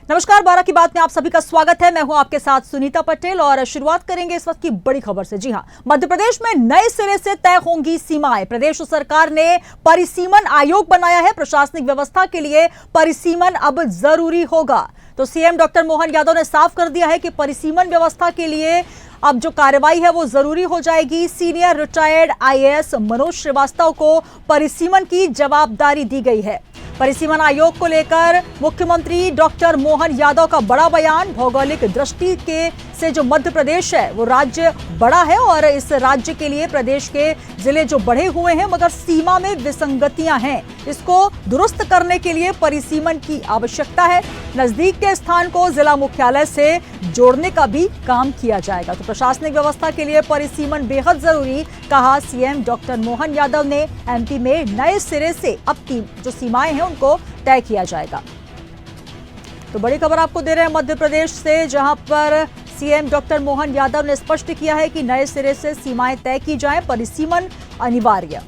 नमस्कार, 12 की बात में आप सभी का स्वागत है। मैं हूं आपके साथ सुनीता पटेल और शुरुआत करेंगे इस वक्त की बड़ी खबर से। जी हां, मध्य प्रदेश में नए सिरे से तय होंगी सीमाएं। प्रदेश सरकार ने परिसीमन आयोग बनाया है। प्रशासनिक व्यवस्था के लिए परिसीमन अब जरूरी होगा। तो सीएम डॉक्टर मोहन यादव ने साफ कर दिया है कि परिसीमन व्यवस्था के लिए अब जो कार्रवाई है वो जरूरी हो जाएगी। Senior retired IAS Manoj Srivastava को परिसीमन की जवाबदारी दी गई है। परिसीमन आयोग को लेकर मुख्यमंत्री डॉक्टर मोहन यादव का बड़ा बयान। भौगोलिक दृष्टि से जो मध्य प्रदेश है वो राज्य बड़ा है और इस राज्य के लिए प्रदेश के जिले जो बढ़े हुए हैं मगर सीमा में विसंगतियां हैं, इसको दुरुस्त करने के लिए परिसीमन की आवश्यकता है। नजदीक के स्थान को जिला मुख्यालय से जोड़ने का भी काम किया जाएगा। तो प्रशासनिक व्यवस्था के लिए परिसीमन बेहद जरूरी, कहा सीएम डॉक्टर मोहन यादव ने। एमपी में नए सिरे से अब की जो सीमाएं हैं उनको तय किया जाएगा। तो बड़ी खबर आपको दे रहे हैं मध्य प्रदेश से, जहां पर सीएम डॉक्टर मोहन यादव ने स्पष्ट किया है कि नए सिरे से सीमाएं तय की जाएं, परिसीमन अनिवार्य।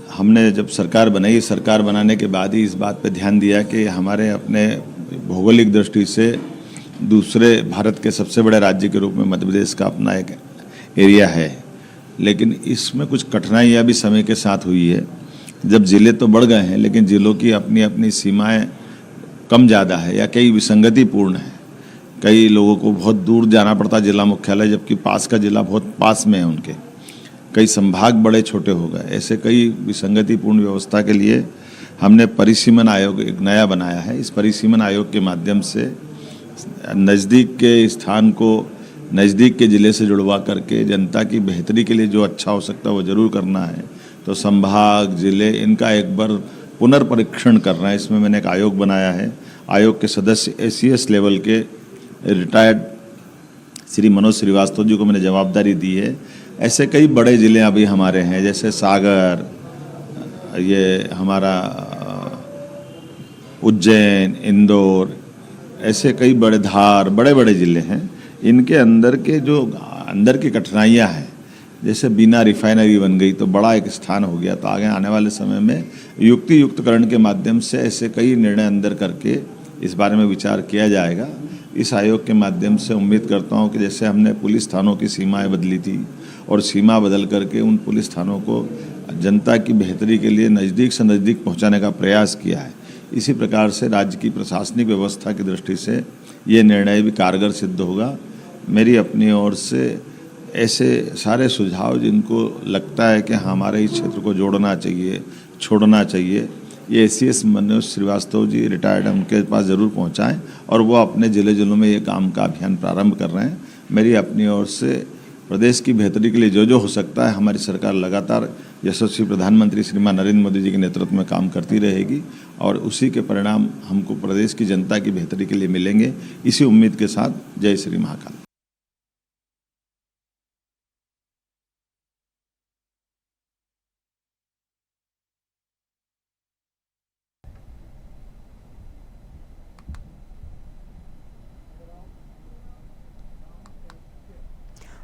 हमने जब सरकार बनाई, सरकार बनाने के बाद ही इस बात पे ध्यान दिया कि हमारे अपने भौगोलिक दृष्टि से दूसरे भारत के सबसे बड़े राज्य के रूप में मध्य प्रदेश का अपना एक एरिया है, लेकिन इसमें कुछ कठिनाइयाँ भी समय के साथ हुई है। जब ज़िले तो बढ़ गए हैं लेकिन ज़िलों की अपनी अपनी सीमाएं कम ज़्यादा है या कई विसंगतिपूर्ण है। कई लोगों को बहुत दूर जाना पड़ता जिला मुख्यालय, जबकि पास का जिला बहुत पास में है उनके। कई संभाग बड़े छोटे हो गए। ऐसे कई विसंगतिपूर्ण व्यवस्था के लिए हमने परिसीमन आयोग एक नया बनाया है। इस परिसीमन आयोग के माध्यम से नज़दीक के स्थान को नज़दीक के ज़िले से जुड़वा करके जनता की बेहतरी के लिए जो अच्छा हो सकता है वो ज़रूर करना है। तो संभाग, ज़िले, इनका एक बार पुनर्परीक्षण करना है। इसमें मैंने एक आयोग बनाया है। आयोग के सदस्य एसीएस लेवल के रिटायर्ड श्री मनोज श्रीवास्तव जी को मैंने जवाबदारी दी है। ऐसे कई बड़े ज़िले अभी हमारे हैं, जैसे सागर, ये हमारा उज्जैन, इंदौर, ऐसे कई बड़े धार, बड़े बड़े ज़िले हैं। इनके अंदर के जो अंदर की कठिनाइयाँ हैं, जैसे बिना रिफाइनरी बन गई तो बड़ा एक स्थान हो गया, तो आगे आने वाले समय में युक्तियुक्तकरण के माध्यम से ऐसे कई निर्णय अंदर करके इस बारे में विचार किया जाएगा। इस आयोग के माध्यम से उम्मीद करता हूँ कि जैसे हमने पुलिस थानों की सीमाएं बदली थी और सीमा बदल करके उन पुलिस थानों को जनता की बेहतरी के लिए नज़दीक से नज़दीक पहुँचाने का प्रयास किया है, इसी प्रकार से राज्य की प्रशासनिक व्यवस्था की दृष्टि से ये निर्णय भी कारगर सिद्ध होगा। मेरी अपनी ओर से ऐसे सारे सुझाव जिनको लगता है कि हमारे इस क्षेत्र को जोड़ना चाहिए, छोड़ना चाहिए, ये एसीएस मनोज श्रीवास्तव जी रिटायर्ड हैं, उनके पास ज़रूर पहुंचाएं और वो अपने ज़िलों में ये काम का अभियान प्रारंभ कर रहे हैं। मेरी अपनी ओर से प्रदेश की बेहतरी के लिए जो हो सकता है हमारी सरकार लगातार यशस्वी प्रधानमंत्री श्रीमान नरेंद्र मोदी जी के नेतृत्व में काम करती रहेगी और उसी के परिणाम हमको प्रदेश की जनता की बेहतरी के लिए मिलेंगे। इसी उम्मीद के साथ जय श्री महाकाल।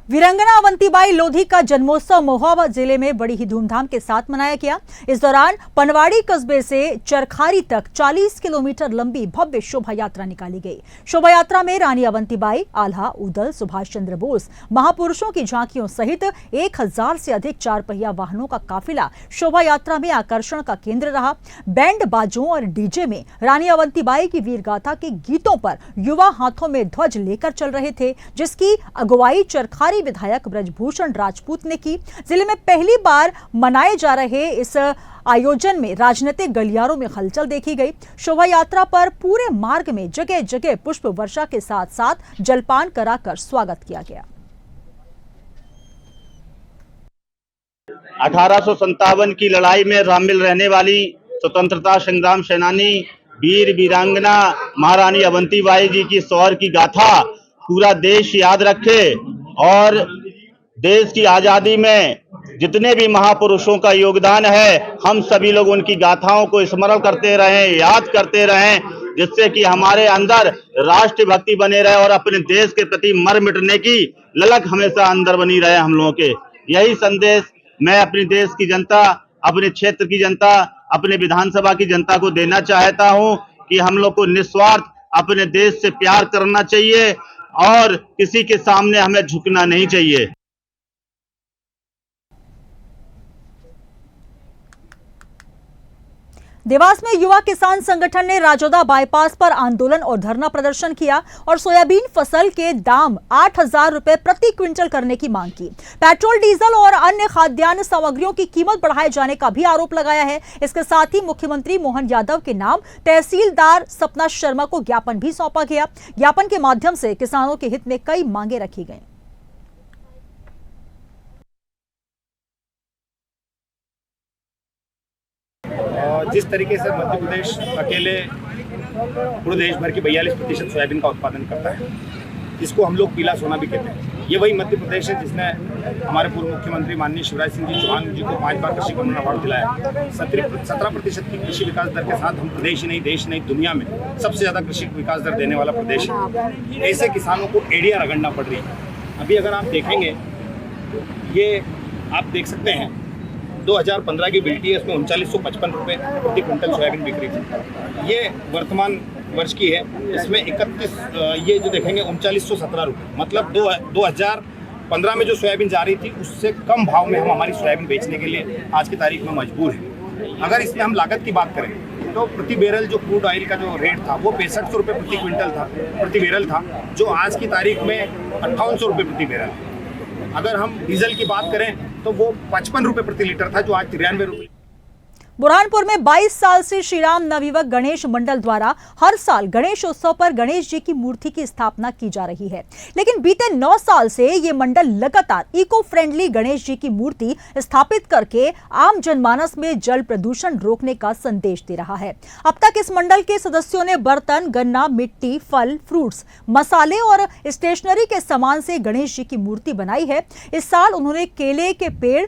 वीरांगना अवंतीबाई लोधी का जन्मोत्सव महोबा जिले में बड़ी ही धूमधाम के साथ मनाया गया। इस दौरान पनवाड़ी कस्बे से चरखारी तक 40 किलोमीटर लंबी भव्य शोभा यात्रा निकाली गई। शोभा यात्रा में रानी अवंतीबाई, आल्हा, उदल, सुभाष चंद्र बोस, महापुरुषों की झांकियों सहित 1000 से अधिक 4 पहिया वाहनों का काफिला शोभा यात्रा में आकर्षण का केंद्र रहा। बैंड बाजों और डीजे में रानी अवंतीबाई की वीरगाथा के गीतों पर युवा हाथों में ध्वज लेकर चल रहे थे, जिसकी अगुवाई चरखारी विधायक ब्रजभूषण राजपूत ने की। जिले में पहली बार मनाए जा रहे इस आयोजन में राजनीतिक गलियारों में हलचल देखी गई। शोभा यात्रा पर पूरे मार्ग में जगह जगह पुष्प वर्षा के साथ साथ जलपान कराकर स्वागत किया गया। 1857 की लड़ाई में शामिल रहने वाली स्वतंत्रता संग्राम सेनानी वीर वीरांगना महारानी अवंतीबाई जी की शौर्य की गाथा पूरा देश याद रखे और देश की आजादी में जितने भी महापुरुषों का योगदान है, हम सभी लोग उनकी गाथाओं को स्मरण करते रहें, याद करते रहें, जिससे कि हमारे अंदर राष्ट्रभक्ति बने रहे और अपने देश के प्रति मर मिटने की ललक हमेशा अंदर बनी रहे हम लोगों के। यही संदेश मैं अपने देश की जनता, अपने क्षेत्र की जनता, अपने विधानसभा की जनता को देना चाहता हूं कि हम लोग को निस्वार्थ अपने देश से प्यार करना चाहिए और किसी के सामने हमें झुकना नहीं चाहिए। देवास में युवा किसान संगठन ने राजोदा बाईपास पर आंदोलन और धरना प्रदर्शन किया और सोयाबीन फसल के दाम 8,000 रुपए प्रति क्विंटल करने की मांग की। पेट्रोल, डीजल और अन्य खाद्यान्न सामग्रियों की कीमत बढ़ाए जाने का भी आरोप लगाया है। इसके साथ ही मुख्यमंत्री मोहन यादव के नाम तहसीलदार सपना शर्मा को ज्ञापन भी सौंपा गया। ज्ञापन के माध्यम से किसानों के हित में कई मांगे रखी गई। जिस तरीके से मध्य प्रदेश अकेले पूरे देश भर की 42% सोयाबीन का उत्पादन करता है, इसको हम लोग पीला सोना भी कहते हैं। ये वही मध्य प्रदेश है जिसने हमारे पूर्व मुख्यमंत्री माननीय शिवराज सिंह जी चौहान जी को 5 बार कृषि कमल अवार्ड दिलाया। 17% की कृषि विकास दर के साथ हम प्रदेश ही नहीं, देश नहीं, दुनिया में सबसे ज़्यादा कृषि विकास दर देने वाला प्रदेश है। ऐसे किसानों को एड़ियाँ रगड़ना पड़ रही है। अभी अगर आप देखेंगे, ये आप देख सकते हैं 2015 की बिल्टी है, इसमें 3955 रुपये प्रति क्विंटल सोयाबीन बिक रही थी। ये वर्तमान वर्ष की है, इसमें 31 ये जो देखेंगे 3917 रुपये, मतलब 2015 में जो सोयाबीन जा रही थी उससे कम भाव में हम हमारी सोयाबीन बेचने के लिए आज की तारीख में मजबूर हैं। अगर इसमें हम लागत की बात करें तो प्रति बैरल जो क्रूड ऑयल का जो रेट था वो 6500 रुपये प्रति क्विंटल था, प्रति बैरल था, जो आज की तारीख में 5800 रुपये प्रति बैरल। अगर हम डीजल की बात करें तो वो 55 रुपये प्रति लीटर था, जो आज 93 रुपये। बुरहानपुर में 22 साल से श्रीराम नवयुवक गणेश मंडल द्वारा हर साल गणेश उत्सव पर गणेश जी की मूर्ति की स्थापना की जा रही है, लेकिन बीते 9 साल से ये मंडल लगातार इको फ्रेंडली गणेश जी की मूर्ति स्थापित करके आम जनमानस में जल प्रदूषण रोकने का संदेश दे रहा है। अब तक इस मंडल के सदस्यों ने बर्तन, गन्ना, मिट्टी, फल, फ्रूट्स, मसाले और स्टेशनरी के सामान से गणेश जी की मूर्ति बनाई है। इस साल उन्होंने केले के पेड़,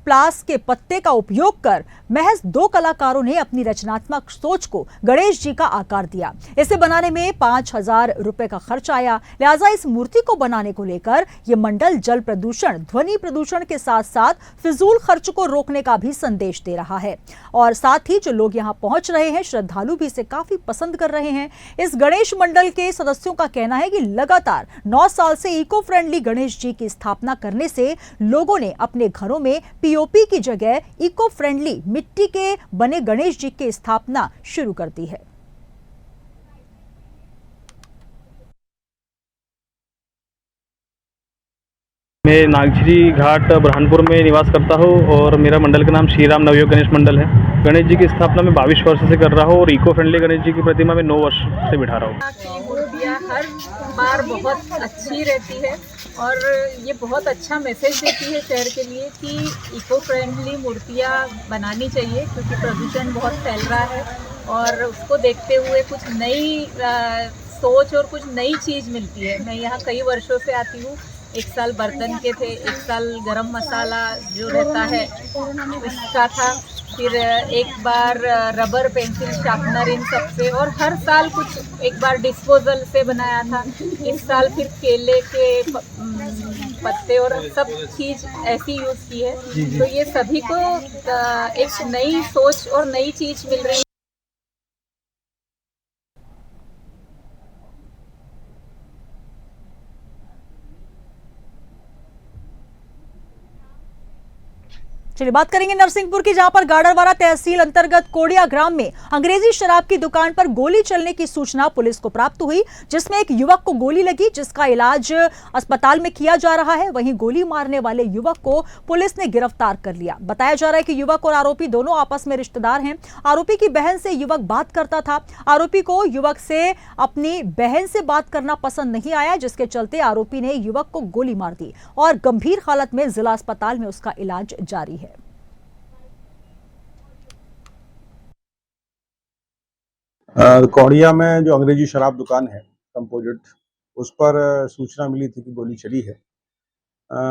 प्लास के पत्ते का उपयोग कर महज 2 कलाकारों ने अपनी रचनात्मक सोच को गणेश जी का आकार दिया। इसे बनाने में 5,000 रुपए का खर्च आया। लिहाजा इस मूर्ति को बनाने को लेकर यह मंडल जल प्रदूषण, ध्वनि प्रदूषण के साथ साथ फिजूल खर्च को रोकने का भी संदेश दे रहा है। और साथ ही जो लोग यहाँ पहुंच रहे हैं, श्रद्धालु भी इसे काफी पसंद कर रहे हैं। इस गणेश मंडल के सदस्यों का कहना है कि लगातार 9 साल से इको फ्रेंडली गणेश जी की स्थापना करने से लोगों ने अपने घरों में पीओपी की जगह इको फ्रेंडली मिट्टी के बने गणेश जी की स्थापना शुरू कर दी है। मैं नागझरी घाट बुरहानपुर में निवास करता हूँ और मेरा मंडल का नाम श्रीराम नवयुवक गणेश मंडल है। गणेश जी की स्थापना मैं 22 वर्ष से कर रहा हूँ और इको फ्रेंडली गणेश जी की प्रतिमा मैं 9 वर्ष से बिठा रहा हूँ। मूर्तियाँ हर बार बहुत अच्छी रहती है और ये बहुत अच्छा मैसेज देती है शहर के लिए कि इको फ्रेंडली मूर्तियाँ बनानी चाहिए, क्योंकि प्रदूषण बहुत फैल रहा है और उसको देखते हुए कुछ नई सोच और कुछ नई चीज़ मिलती है। मैं यहाँ कई वर्षों से आती हूँ। एक साल बर्तन के थे, एक साल गरम मसाला जो रहता है उसका था, फिर एक बार रबर, पेंसिल, शार्पनर, इन सब से, और हर साल कुछ एक बार डिस्पोजल से बनाया था। इस साल फिर केले के पत्ते और सब चीज़ ऐसी यूज़ की है। तो ये सभी को एक नई सोच और नई चीज़ मिल रही है। चलिए बात करेंगे नरसिंहपुर की, जहां पर गाडरवारा तहसील अंतर्गत कोडिया ग्राम में अंग्रेजी शराब की दुकान पर गोली चलने की सूचना पुलिस को प्राप्त हुई, जिसमें एक युवक को गोली लगी जिसका इलाज अस्पताल में किया जा रहा है। वहीं गोली मारने वाले युवक को पुलिस ने गिरफ्तार कर लिया। बताया जा रहा है कि युवक और आरोपी दोनों आपस में रिश्तेदार हैं। आरोपी की बहन से युवक बात करता था। आरोपी को युवक से अपनी बहन से बात करना पसंद नहीं आया, जिसके चलते आरोपी ने युवक को गोली मार दी और गंभीर हालत में जिला अस्पताल में उसका इलाज जारी है। कोडिया में जो अंग्रेजी शराब दुकान है कंपोजिट, उस पर सूचना मिली थी कि गोली चली है।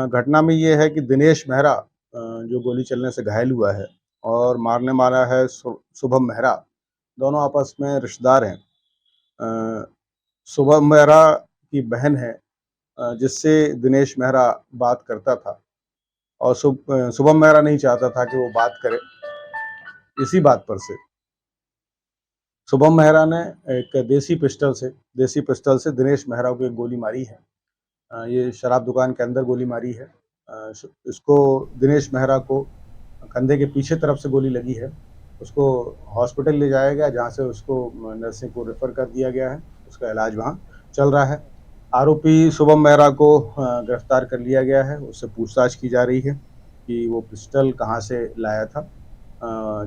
घटना में ये है कि दिनेश मेहरा जो गोली चलने से घायल हुआ है और मारने वाला है शुभम मेहरा, दोनों आपस में रिश्तेदार हैं। शुभम मेहरा की बहन है जिससे दिनेश मेहरा बात करता था और शुभम मेहरा नहीं चाहता था कि वो बात करे। इसी बात पर से शुभम मेहरा ने एक देसी पिस्टल से दिनेश मेहरा को एक गोली मारी है। ये शराब दुकान के अंदर गोली मारी है। इसको दिनेश मेहरा को कंधे के पीछे तरफ से गोली लगी है। उसको हॉस्पिटल ले जाया गया, जहाँ से उसको नरसिंहपुर रेफर कर दिया गया है। उसका इलाज वहाँ चल रहा है। आरोपी शुभम मेहरा को गिरफ्तार कर लिया गया है। उससे पूछताछ की जा रही है कि वो पिस्टल कहाँ से लाया था।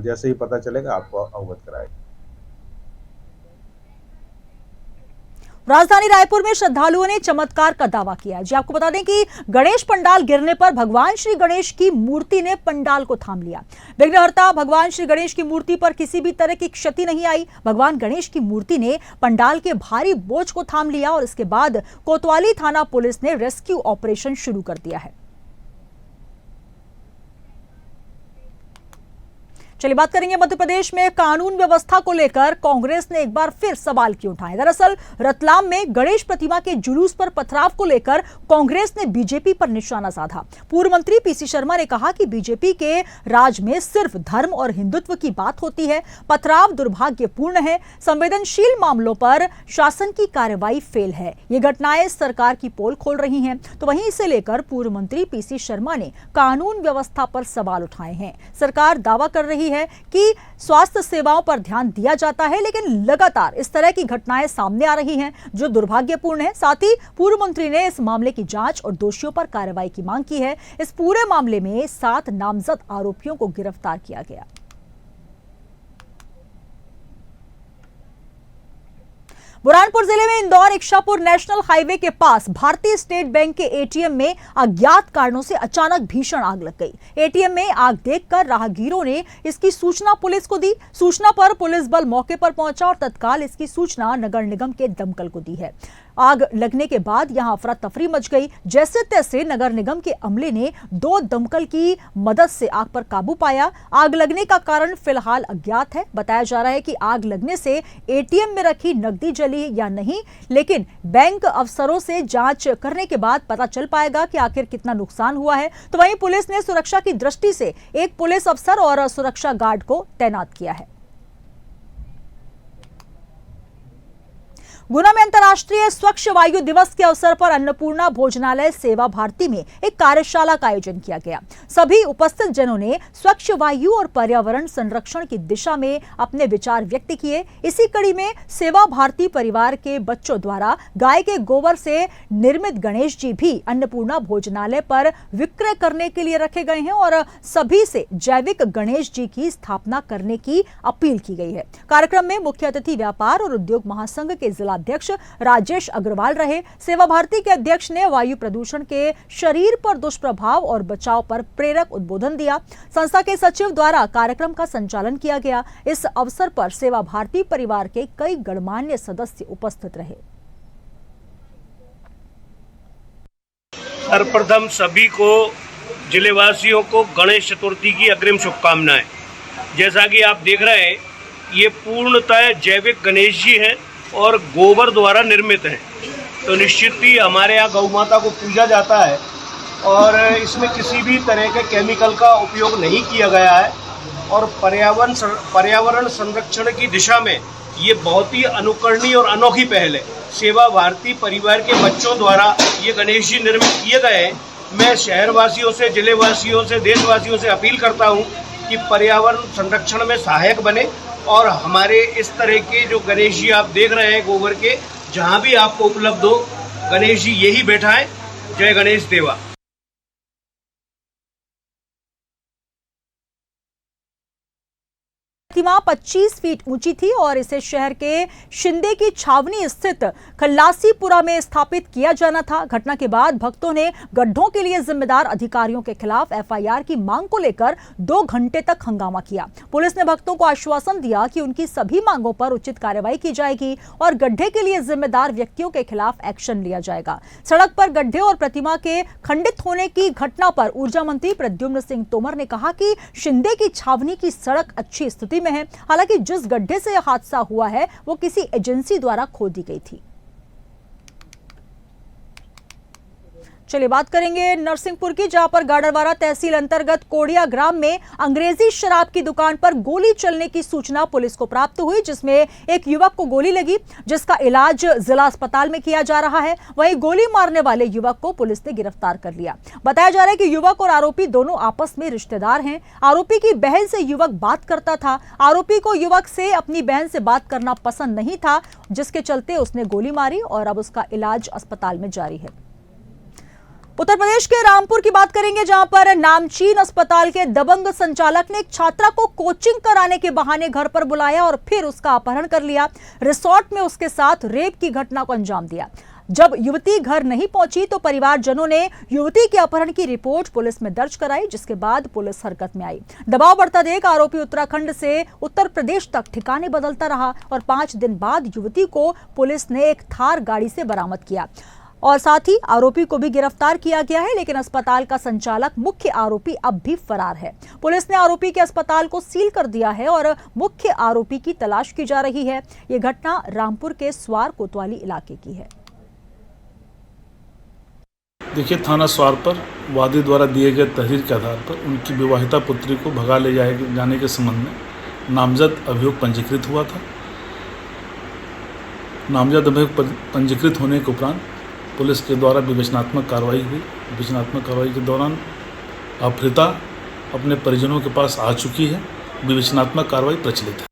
जैसे ही पता चलेगा आपको अवगत कराएगा। राजधानी रायपुर में श्रद्धालुओं ने चमत्कार का दावा किया। जी आपको बता दें कि गणेश पंडाल गिरने पर भगवान श्री गणेश की मूर्ति ने पंडाल को थाम लिया। विघ्नहर्ता भगवान श्री गणेश की मूर्ति पर किसी भी तरह की क्षति नहीं आई। भगवान गणेश की मूर्ति ने पंडाल के भारी बोझ को थाम लिया और इसके बाद कोतवाली थाना पुलिस ने रेस्क्यू ऑपरेशन शुरू कर दिया है। चलिए बात करेंगे मध्य प्रदेश में कानून व्यवस्था को लेकर कांग्रेस ने एक बार फिर सवाल क्यों उठाए। दरअसल रतलाम में गणेश प्रतिमा के जुलूस पर पथराव को लेकर कांग्रेस ने बीजेपी पर निशाना साधा। पूर्व मंत्री पीसी शर्मा ने कहा कि बीजेपी के राज में सिर्फ धर्म और हिंदुत्व की बात होती है। पथराव दुर्भाग्यपूर्ण है। संवेदनशील मामलों पर शासन की कार्रवाई फेल है। ये घटनाएं सरकार की पोल खोल रही हैं। तो वहीं इसे लेकर पूर्व मंत्री पीसी शर्मा ने कानून व्यवस्था पर सवाल उठाए हैं। सरकार दावा कर रही है कि स्वास्थ्य सेवाओं पर ध्यान दिया जाता है, लेकिन लगातार इस तरह की घटनाएं सामने आ रही हैं जो दुर्भाग्यपूर्ण है। साथ ही पूर्व मंत्री ने इस मामले की जांच और दोषियों पर कार्रवाई की मांग की है। इस पूरे मामले में 7 नामजद आरोपियों को गिरफ्तार किया गया। बुरहानपुर जिले में इंदौर इच्छापुर नेशनल हाईवे के पास भारतीय स्टेट बैंक के एटीएम में अज्ञात कारणों से अचानक भीषण आग लग गई। एटीएम में आग देखकर राहगीरों ने इसकी सूचना पुलिस को दी। सूचना पर पुलिस बल मौके पर पहुंचा और तत्काल इसकी सूचना नगर निगम के दमकल को दी है। आग लगने के बाद यहां अफरा तफरी मच गई। जैसे तैसे नगर निगम के अमले ने 2 दमकल की मदद से आग पर काबू पाया। आग लगने का कारण फिलहाल अज्ञात है। बताया जा रहा है कि आग लगने से एटीएम में रखी नकदी जली या नहीं, लेकिन बैंक अफसरों से जांच करने के बाद पता चल पाएगा कि आखिर कितना नुकसान हुआ है। तो वहीं पुलिस ने सुरक्षा की दृष्टि से एक पुलिस अफसर और सुरक्षा गार्ड को तैनात किया है। गुना में अंतर्राष्ट्रीय स्वच्छ वायु दिवस के अवसर पर अन्नपूर्णा भोजनालय सेवा भारती में एक कार्यशाला का आयोजन किया गया। सभी उपस्थित जनों ने स्वच्छ वायु और पर्यावरण संरक्षण की दिशा में अपने विचार व्यक्त किए। इसी कड़ी में सेवा भारती परिवार के बच्चों द्वारा गाय के गोबर से निर्मित गणेश जी भी अन्नपूर्णा भोजनालय पर विक्रय करने के लिए रखे गए हैं और सभी से जैविक गणेश जी की स्थापना करने की अपील की गई है। कार्यक्रम में मुख्य अतिथि व्यापार और उद्योग महासंघ के जिला अध्यक्ष राजेश अग्रवाल रहे। सेवा भारती के अध्यक्ष ने वायु प्रदूषण के शरीर पर दुष्प्रभाव और बचाव पर प्रेरक उद्बोधन दिया। संस्था के सचिव द्वारा कार्यक्रम का संचालन किया गया। इस अवसर पर सेवा भारती परिवार के कई गणमान्य सदस्य उपस्थित रहे। सर्वप्रथम सभी को जिलेवासियों को गणेश चतुर्थी की अग्रिम शुभकामनाएं। जैसा कि आप देख रहे हैं, ये पूर्णतः जैविक गणेश जी हैं और गोबर द्वारा निर्मित हैं। तो निश्चित ही हमारे यहाँ गौ माता को पूजा जाता है और इसमें किसी भी तरह के केमिकल का उपयोग नहीं किया गया है और पर्यावरण संरक्षण की दिशा में ये बहुत ही अनुकरणीय और अनोखी पहल है। सेवा भारती परिवार के बच्चों द्वारा ये गणेश जी निर्मित किए गए हैं मैं शहरवासियों से, जिलेवासियों से, देशवासियों से अपील करता हूं कि पर्यावरण संरक्षण में सहायक बने और हमारे इस तरह के जो गणेश जी आप देख रहे हैं गोबर के, जहां भी आपको उपलब्ध हो, गणेश जी यही बैठा है। जय गणेश देवा। प्रतिमा 25 फीट ऊंची थी और इसे शहर के शिंदे की छावनी स्थित खल्लासीपुरा में स्थापित किया जाना था। घटना के बाद भक्तों ने गड्ढों के लिए जिम्मेदार अधिकारियों के खिलाफ एफआईआर की मांग को लेकर 2 घंटे तक हंगामा किया। पुलिस ने भक्तों को आश्वासन दिया कि उनकी सभी मांगों पर उचित कार्रवाई की जाएगी और गड्ढे के लिए जिम्मेदार व्यक्तियों के खिलाफ एक्शन लिया जाएगा। सड़क पर गड्ढे और प्रतिमा के खंडित होने की घटना पर ऊर्जा मंत्री प्रद्युम्न सिंह तोमर ने कहा कि शिंदे की छावनी की सड़क अच्छी स्थिति में है। हालांकि जिस गड्ढे से यह हादसा हुआ है वो किसी एजेंसी द्वारा खोदी गई थी। चलिए बात करेंगे नरसिंहपुर की, जहां पर गाडरवारा तहसील अंतर्गत कोड़िया ग्राम में अंग्रेजी शराब की दुकान पर गोली चलने की सूचना पुलिस को प्राप्त हुई, जिसमें एक युवक को गोली लगी जिसका इलाज जिला अस्पताल में किया जा रहा है। वहीं गोली मारने वाले युवक को पुलिस ने गिरफ्तार कर लिया। बताया जा रहा है कि युवक और आरोपी दोनों आपस में रिश्तेदार हैं। आरोपी की बहन से युवक बात करता था। आरोपी को युवक से अपनी बहन से बात करना पसंद नहीं था, जिसके चलते उसने गोली मारी और अब उसका इलाज अस्पताल में जारी है। उत्तर प्रदेश के रामपुर की बात करेंगे, जहां पर नामचीन अस्पताल के दबंग संचालक ने एक छात्रा को कोचिंग कराने के बहाने घर पर बुलाया और फिर उसका अपहरण कर लिया। रिसोर्ट में उसके साथ रेप की घटना को अंजाम दिया। जब युवती घर नहीं पहुंची तो परिवारजनों ने युवती के अपहरण की रिपोर्ट पुलिस में दर्ज कराई, जिसके बाद पुलिस हरकत में आई। दबाव बढ़ता देख आरोपी उत्तराखंड से उत्तर प्रदेश तक ठिकाने बदलता रहा और 5 दिन बाद युवती को पुलिस ने एक थार गाड़ी से बरामद किया और साथ ही आरोपी को भी गिरफ्तार किया गया है। लेकिन अस्पताल का संचालक मुख्य आरोपी अब भी फरार है। पुलिस ने आरोपी के अस्पताल को सील कर दिया है और मुख्य आरोपी की तलाश की जा रही है। यह घटना रामपुर के स्वार कोतवाली इलाके की है। देखिए, थाना स्वार पर वादी द्वारा दिए गए तहरीर के आधार पर उनकी विवाहिता पुत्री को भगा ले जाने के संबंध में नामजद अभियोग पंजीकृत हुआ था। नामजद अभियोग पंजीकृत होने के उपरांत पुलिस के द्वारा विवेचनात्मक कार्रवाई हुई। विवेचनात्मक कार्रवाई के दौरान अपहृता अपने परिजनों के पास आ चुकी है। विवेचनात्मक कार्रवाई प्रचलित है।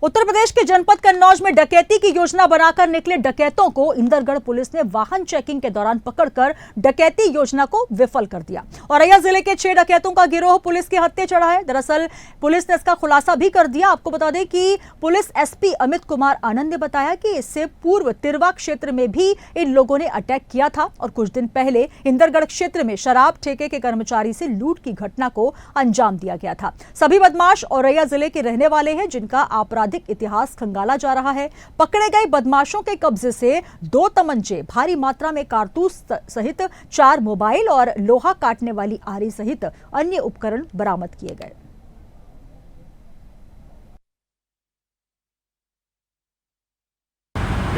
उत्तर प्रदेश के जनपद कन्नौज में डकैती की योजना बनाकर निकले डकैतों को इंदरगढ़ पुलिस ने वाहन चेकिंग के दौरान पकड़कर डकैती योजना को विफल कर दिया। औरैया जिले के 6 डकैतों का गिरोह पुलिस के हत्थे चढ़ा है। दरअसल पुलिस ने इसका खुलासा भी कर दिया। आपको बता दें कि पुलिस एसपी अमित कुमार आनंद ने बताया कि इससे पूर्व तिरवा क्षेत्र में भी इन लोगों ने अटैक किया था और कुछ दिन पहले इंदरगढ़ क्षेत्र में शराब ठेके के कर्मचारी से लूट की घटना को अंजाम दिया गया था। सभी बदमाश औरैया जिले के रहने वाले हैं, जिनका आपराधिक इतिहास खंगाला जा रहा है। पकड़े गए बदमाशों के कब्जे से 2 तमंचे, भारी मात्रा में कारतूस सहित 4 मोबाइल और लोहा काटने वाली आरी सहित अन्य उपकरण बरामद किए गए।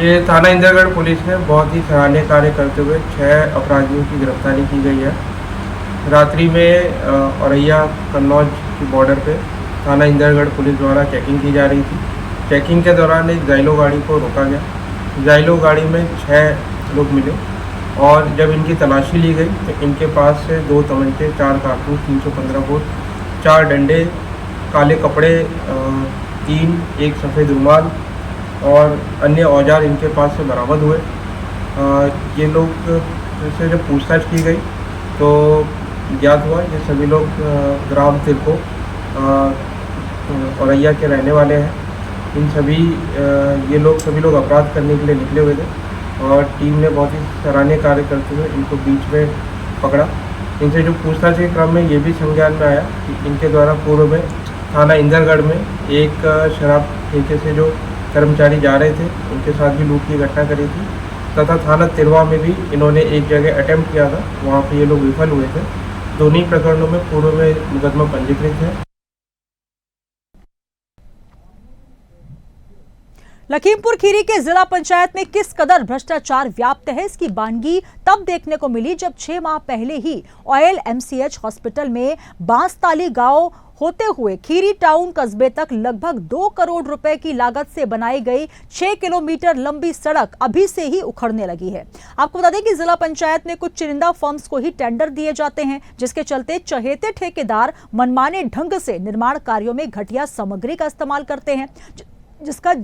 ये थाना इंदरगढ़ पुलिस ने बहुत ही सराहनीय कार्य करते हुए 6 अपराधियों की गिरफ्तारी की गई है। रात्रि में औरैया कन्नौज की बॉर्डर पे थाना इंदरगढ़ पुलिस द्वारा चेकिंग की जा रही थी। चेकिंग के दौरान एक जाइलो गाड़ी को रोका गया। जाइलो गाड़ी में 6 लोग मिले और जब इनकी तलाशी ली गई तो इनके पास से 2 तमंचे, 4 कारतूस, 315 बोर, 4 डंडे, काले कपड़े 3, एक सफ़ेद रुमाल और अन्य औजार इनके पास से बरामद हुए। ये लोग से जब पूछताछ की गई तो ज्ञात हुआ ये सभी लोग ग्राम तिरको औरैया के रहने वाले हैं। इन सभी लोग अपराध करने के लिए निकले हुए थे और टीम ने बहुत ही सराहनीय कार्य करते हुए इनको बीच में पकड़ा। इनसे जो पूछताछ के क्रम में ये भी संज्ञान में आया कि इनके द्वारा पूर्व में थाना इंदरगढ़ में एक शराब ठेके से जो कर्मचारी जा रहे थे उनके साथ भी लूट की घटना करी थी तथा थाना तिरवा में भी इन्होंने एक जगह अटेम्प्ट किया था, वहाँ पे ये लोग विफल हुए थे। दोनों प्रकरणों में पूर्व में मुकदमा पंजीकृत है। लखीमपुर खीरी के जिला पंचायत में किस कदर भ्रष्टाचार व्याप्त है, इसकी बानगी तब देखने को मिली जब 6 माह पहले ही ऑयल एमसीएच हॉस्पिटल में बांसताली गांव होते हुए खीरी टाउन कस्बे तक लगभग 2 करोड़ रुपए की लागत से बनाई गई 6 किलोमीटर लंबी सड़क अभी से ही उखड़ने लगी है। आपको बता दें कि जिला पंचायत में कुछ चुनिंदा फर्म्स को ही टेंडर दिए जाते हैं, जिसके चलते चहेते ठेकेदार मनमाने ढंग से निर्माण कार्यों में घटिया सामग्री का इस्तेमाल करते हैं, जिसका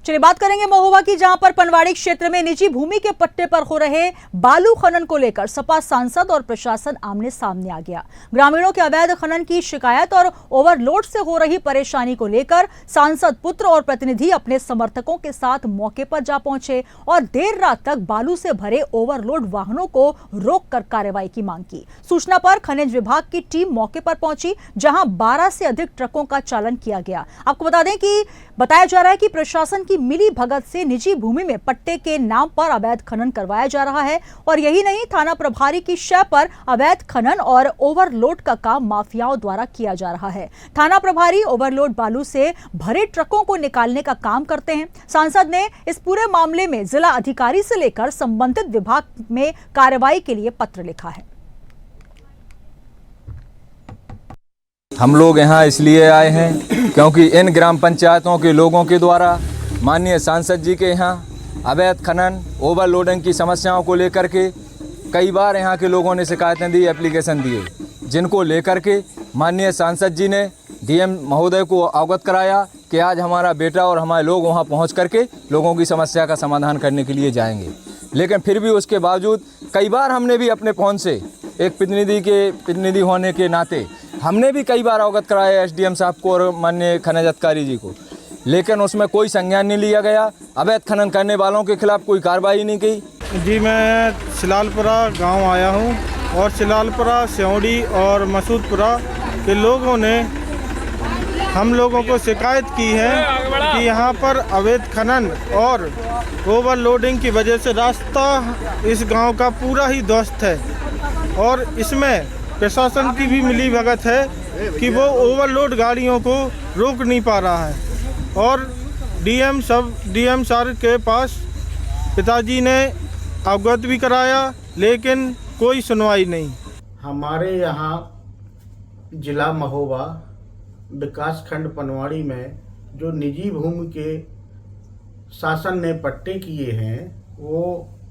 चलिए बात करेंगे महोबा की, जहां पर पनवाड़ी क्षेत्र में निजी भूमि के पट्टे पर हो रहे बालू खनन को लेकर सपा सांसद और प्रशासन आमने सामने आ गया। ग्रामीणों के अवैध खनन की शिकायत और ओवरलोड से हो रही परेशानी को लेकर सांसद पुत्र और प्रतिनिधि अपने समर्थकों के साथ मौके पर जा पहुंचे और देर रात तक बालू से भरे ओवरलोड वाहनों को रोककर कार्रवाई की मांग की। सूचना पर खनिज विभाग की टीम मौके पर पहुंची, जहां 12 से अधिक ट्रकों का चालन किया गया। आपको बता दें कि बताया जा रहा है कि प्रशासन की मिली भगत से निजी भूमि में पट्टे के नाम पर अवैध खनन करवाया जा रहा है और यही नहीं, थाना प्रभारी की शय पर अवैध खनन और ओवरलोड का काम माफियाओं द्वारा किया जा रहा है। थाना प्रभारी ओवरलोड बालू से भरे ट्रकों को निकालने का काम करते हैं। सांसद ने इस पूरे मामले में जिला अधिकारी से लेकर संबंधित विभाग में कार्रवाई के लिए पत्र लिखा है। हम लोग यहाँ इसलिए आए हैं क्योंकि इन ग्राम पंचायतों के लोगों के द्वारा माननीय सांसद जी के यहाँ अवैध खनन ओवरलोडिंग की समस्याओं को लेकर के कई बार यहाँ के लोगों ने शिकायतें दी, एप्लीकेशन दिए, जिनको लेकर के माननीय सांसद जी ने डीएम महोदय को अवगत कराया कि आज हमारा बेटा और हमारे लोग वहाँ पहुँच करके लोगों की समस्या का समाधान करने के लिए जाएंगे। लेकिन फिर भी उसके बावजूद कई बार हमने भी अपने फ़ोन से एक प्रतिनिधि होने के नाते हमने भी कई बार अवगत कराया एसडीएम साहब को और माननीय खनिज अधिकारी जी को, लेकिन उसमें कोई संज्ञान नहीं लिया गया। अवैध खनन करने वालों के खिलाफ कोई कार्रवाई नहीं की। जी, मैं सिलालपुरा गांव आया हूं और सिलालपुरा, सेौड़ी और मसूदपुरा के लोगों ने हम लोगों को शिकायत की है कि यहाँ पर अवैध खनन और ओवरलोडिंग की वजह से रास्ता इस गांव का पूरा ही ध्वस्त है और इसमें प्रशासन की भी मिली भगत है कि वो ओवरलोड गाड़ियों को रोक नहीं पा रहा है और डीएम सर के पास पिताजी ने अवगत भी कराया, लेकिन कोई सुनवाई नहीं। हमारे यहाँ जिला महोबा विकास खंड पनवाड़ी में जो निजी भूमि के शासन ने पट्टे किए हैं वो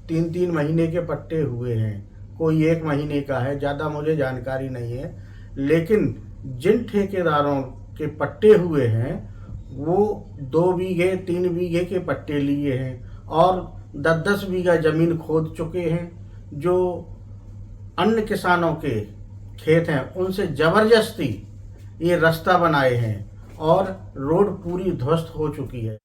3-3 महीने के पट्टे हुए हैं, कोई 1 महीने का है, ज़्यादा मुझे जानकारी नहीं है। लेकिन जिन ठेकेदारों के पट्टे हुए हैं वो 2 बीघे 3 बीघे के पट्टे लिए हैं और 10-10 बीघा ज़मीन खोद चुके हैं। जो अन्य किसानों के खेत हैं उनसे ज़बरदस्ती ये रास्ता बनाए हैं और रोड पूरी ध्वस्त हो चुकी है।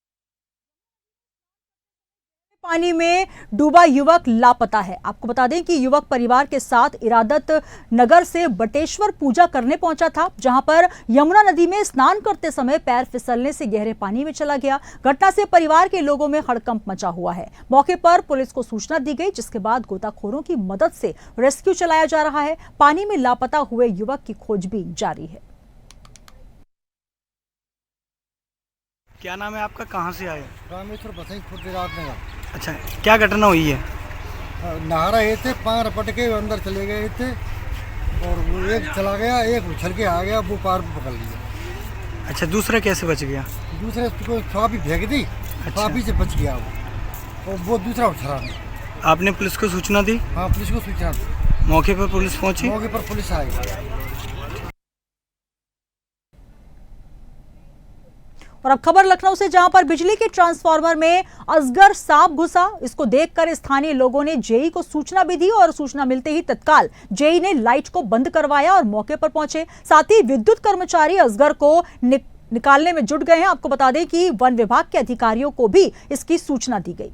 पानी में डूबा युवक लापता है। आपको बता दें कि युवक परिवार के साथ इरादत नगर से बटेश्वर पूजा करने पहुंचा था, जहां पर यमुना नदी में स्नान करते समय पैर फिसलने से गहरे पानी में चला गया। घटना से परिवार के लोगों में हड़कंप मचा हुआ है। मौके पर पुलिस को सूचना दी गई, जिसके बाद गोताखोरों की मदद से रेस्क्यू चलाया जा रहा है। पानी में लापता हुए युवक की खोजबीन जारी है। क्या नाम है आपका, कहाँ से आए? रामेश्वर बसई खुर्द। अच्छा, क्या घटना हुई है? नहा रहे थे, पार पट के अंदर चले गए थे और वो एक चला गया, एक उछल के आ गया, वो पार पकड़ लिया। अच्छा, दूसरा कैसे बच गया? दूसरे को स्वापी फेंक दी। अच्छा। स्वापी से बच गया वो, और वो दूसरा उछला नहीं। आपने पुलिस को सूचना दी? हाँ, पुलिस को सूचना दी। मौके पर पुलिस पहुंची? मौके पर पुलिस आई। और अब खबर लखनऊ से, जहां पर बिजली के ट्रांसफार्मर में अजगर सांप घुसा। इसको देखकर स्थानीय लोगों ने जेई को सूचना भी दी और सूचना मिलते ही तत्काल जेई ने लाइट को बंद करवाया और मौके पर पहुंचे। साथ ही विद्युत कर्मचारी अजगर को निकालने में जुट गए हैं। आपको बता दें कि वन विभाग के अधिकारियों को भी इसकी सूचना दी गई।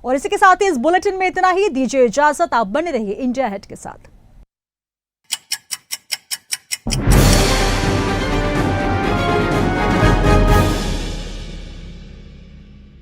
और इसी के साथ ही इस बुलेटिन में इतना ही। दीजिए इजाजत, आप बने रहिए इंडिया हेड के साथ।